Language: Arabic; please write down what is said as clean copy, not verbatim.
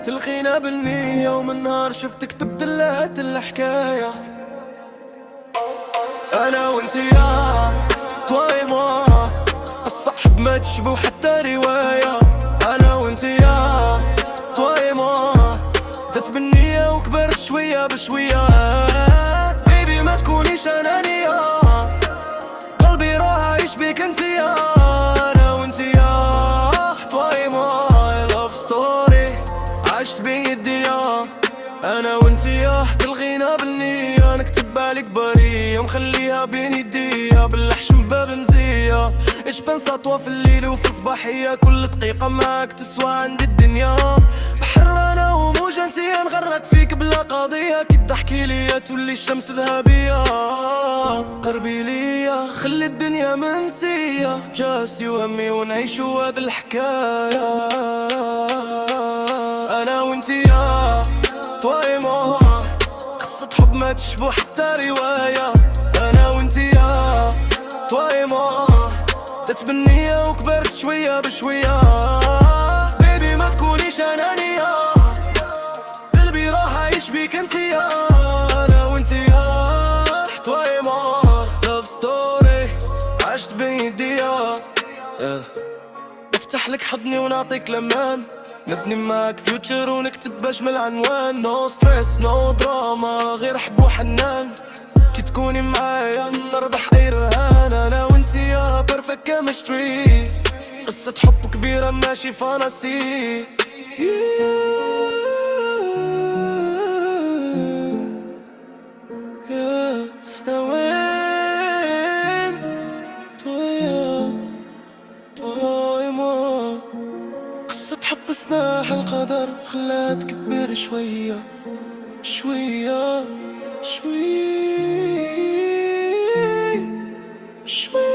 تلقينا بالنية ومن نهار شفتك تبدلت الحكاية. أنا وانت يا تواي موا الصحب ما تشبه حتى رواية. أنا وانت يا تواي موا تتبنية وكبرت شوية بشوية. بيبي ما تكونيش أنانية، قلبي راه عايش بيك انت يا. أنا وانت يا تواي موا لاف ستوري عشت بيدي يا. أنا وانت يا تلغينا بالنية نكتب بالك برية مخليها بين يديا بالحشم باب مزية. ايش بنسطوة في الليل وفي الصباحية كل دقيقة معاك تسوى عندي الدنيا. بحر انا وموج انتيا نغرق فيك بلا قضية كي تحكي ليا تولي الشمس ذهبية. قربي ليا خلي الدنيا منسية جاسي وهمي ونعيشو هذه الحكاية. أنا وانتي يا تواي موا قصة حب ما تشبه حتى رواية. أنا وانتي يا تواي موا تتبنية وكبرت شوية بشوية. بيبي ما تكونيش أنانية، قلبي راح عايش بيك انتي يا. أنا وانتي يا تواي موا لاف ستوري عشت بيدي يا. افتح لك حضني ونعطيك لمان نبني معاك فيوتشر ونكتب اجمل عنوان. نو ستريس نو دراما غير حب وحنان. كي تكوني معايا نربح اي رهان. انا وانتي يا بيرفكت كيمستري قصة حب كبيرة ماشي فاناسي. وين طويا قصة حب سناح القدر خلاها تكبر شوية شوية شوية شوية.